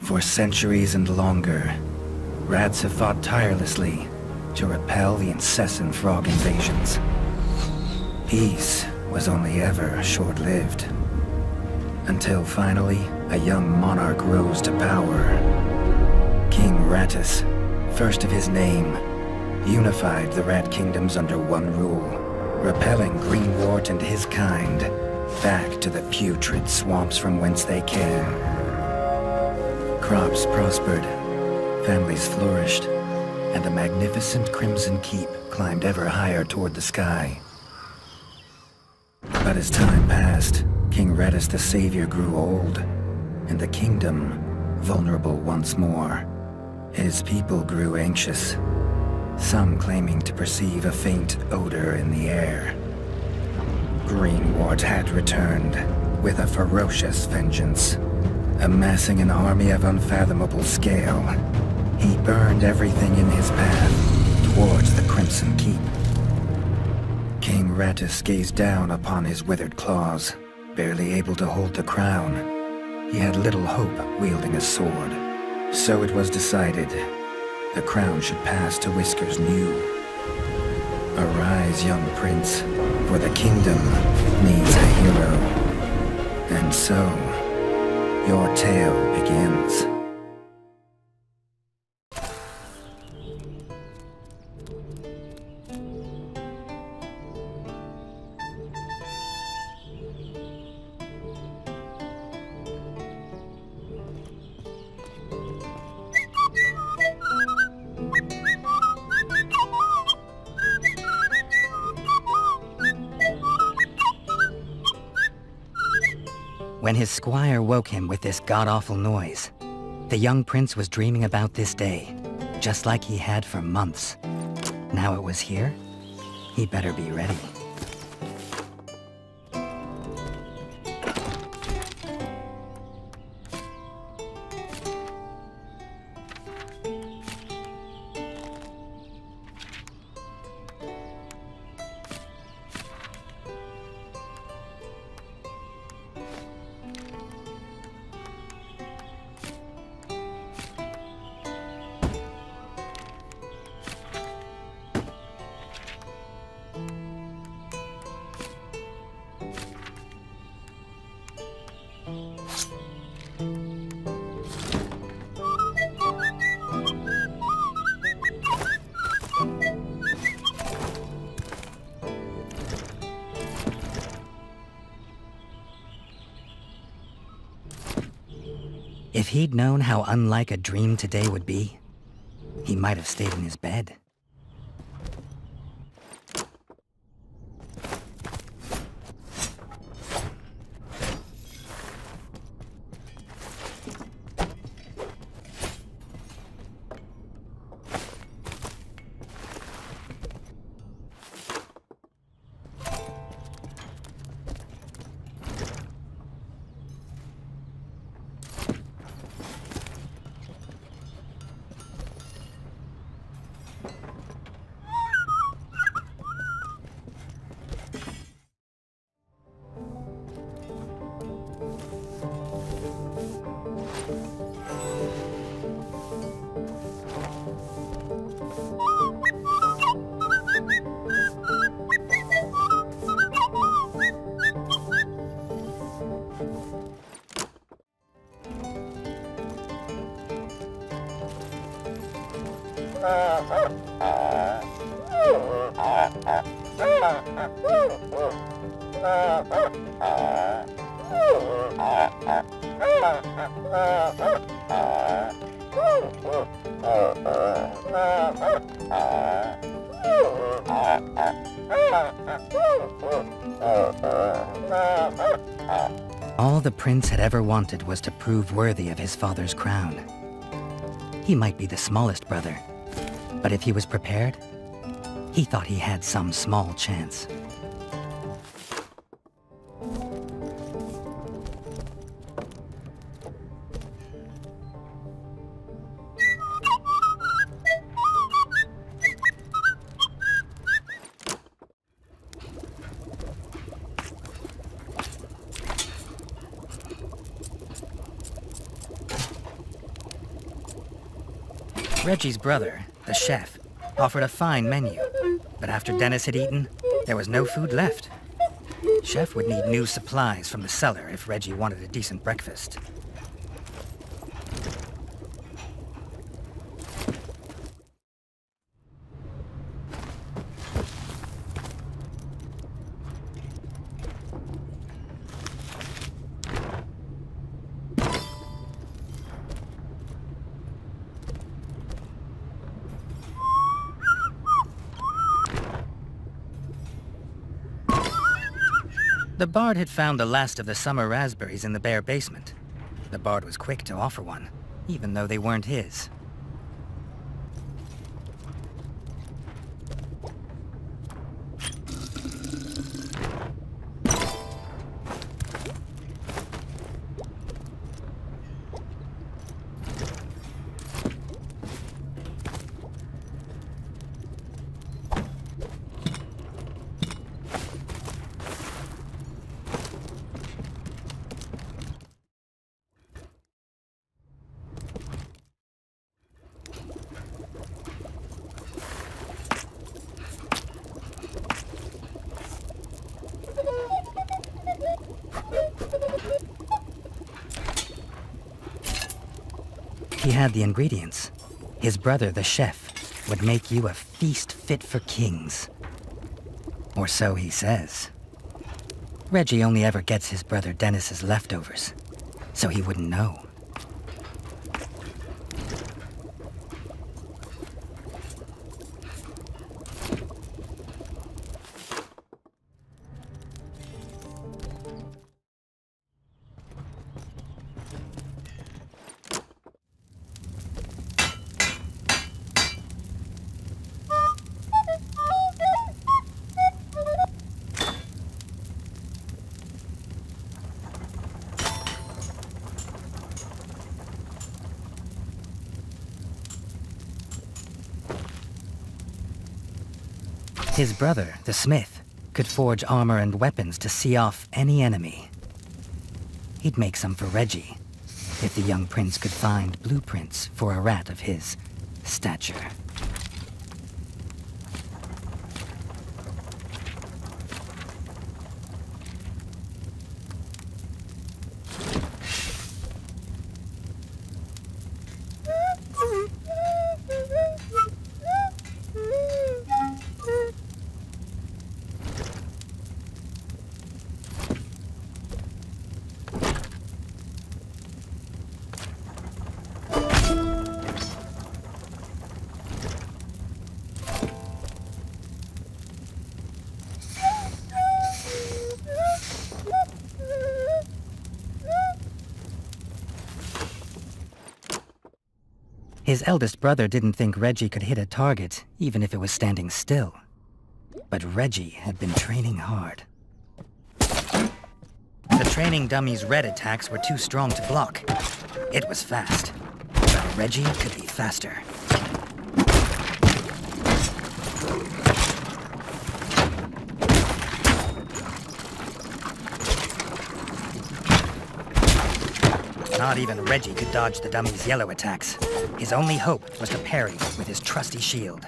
For centuries and longer, rats have fought tirelessly to repel the incessant frog invasions. Peace was only ever short-lived. Until finally, a young monarch rose to power. King Rattus, first of his name, unified the rat kingdoms under one rule, repelling Greenwort and his kind back to the putrid swamps from whence they came. Crops prospered, families flourished, and the magnificent Crimson Keep climbed ever higher toward the sky. But as time passed, King Rattus the Savior grew old, and the kingdom vulnerable once more. His people grew anxious, some claiming to perceive a faint odor in the air. Greenwort had returned with a ferocious vengeance. Amassing an army of unfathomable scale, he burned everything in his path towards the Crimson Keep. King Rattus gazed down upon his withered claws, barely able to hold the crown. He had little hope wielding a sword. So it was decided, the crown should pass to Whiskers New. Arise, young prince, for the kingdom needs a hero. And so, your tale begins. When his squire woke him with this god-awful noise, the young prince was dreaming about this day, just like he had for months. Now it was here, he better be ready. If he'd known how unlike a dream today would be, he might have stayed in his bed. All the prince had ever wanted was to prove worthy of his father's crown. He might be the smallest brother, but if he was prepared, he thought he had some small chance. Reggie's brother, the chef, offered a fine menu, but after Dennis had eaten, there was no food left. Chef would need new supplies from the cellar if Reggie wanted a decent breakfast. The bard had found the last of the summer raspberries in the bare basement. The bard was quick to offer one, even though they weren't his. He had the ingredients. His brother, the chef, would make you a feast fit for kings. Or so he says. Reggie only ever gets his brother Dennis's leftovers, so he wouldn't know. His brother, the smith, could forge armor and weapons to see off any enemy. He'd make some for Reggie, if the young prince could find blueprints for a rat of his stature. His eldest brother didn't think Reggie could hit a target, even if it was standing still. But Reggie had been training hard. The training dummy's red attacks were too strong to block. It was fast, but Reggie could be faster. Not even Reggie could dodge the dummy's yellow attacks. His only hope was to parry with his trusty shield.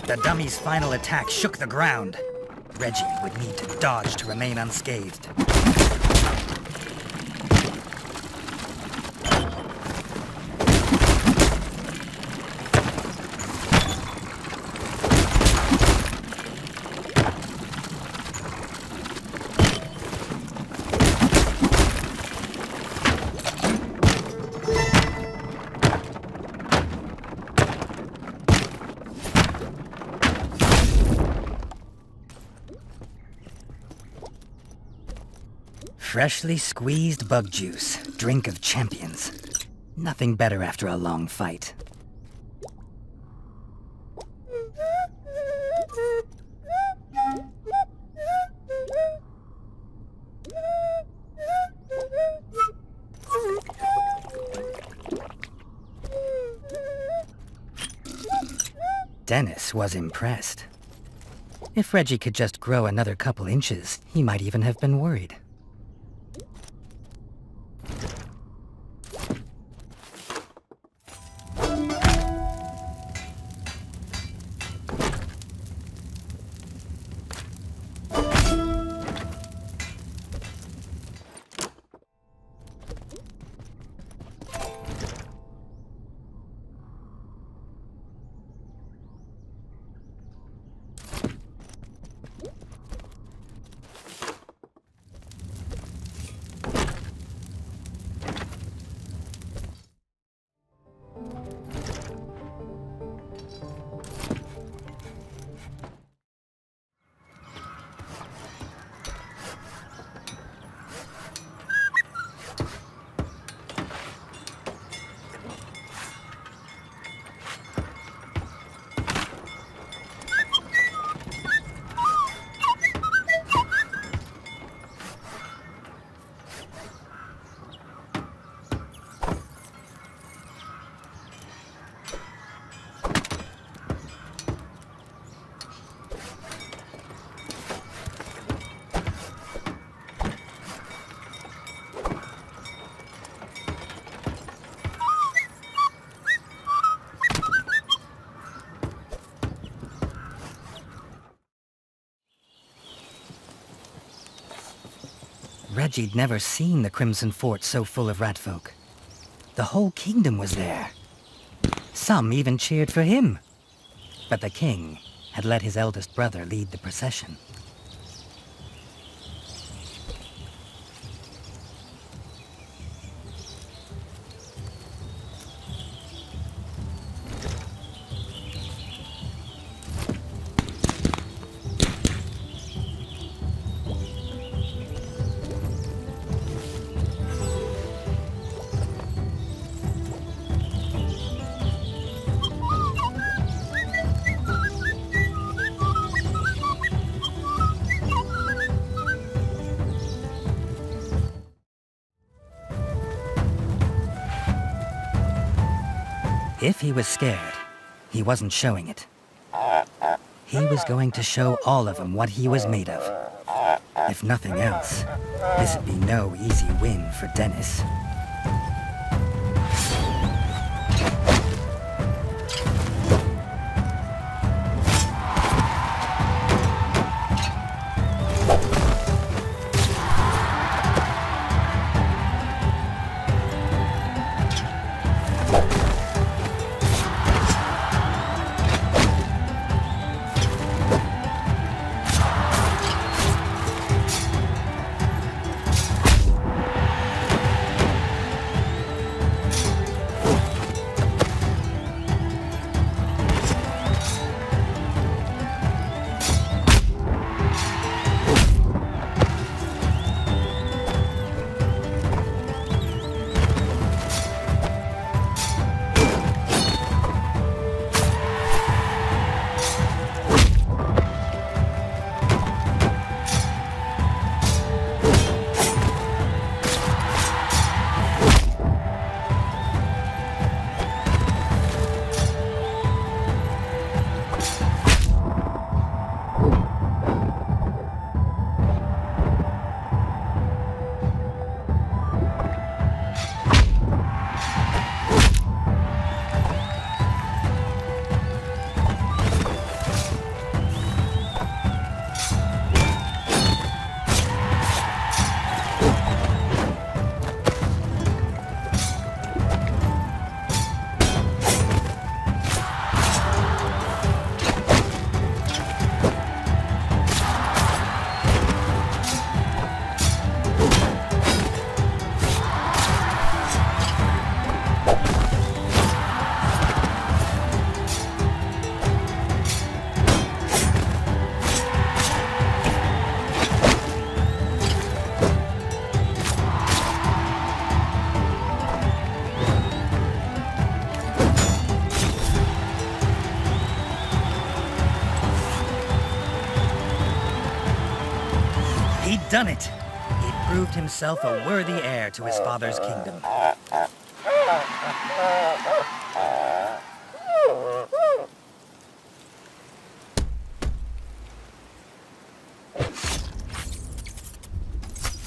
The dummy's final attack shook the ground. Reggie would need to dodge to remain unscathed. Freshly squeezed bug juice, drink of champions. Nothing better after a long fight. Dennis was impressed. If Redgi could just grow another couple inches, he might even have been worried. Redgi'd never seen the Crimson Fort so full of ratfolk. The whole kingdom was there. Some even cheered for him. But the king had let his eldest brother lead the procession. If he was scared, he wasn't showing it. He was going to show all of them what he was made of. If nothing else, this'd be no easy win for Dennis. He'd done it. He'd proved himself a worthy heir to his father's kingdom.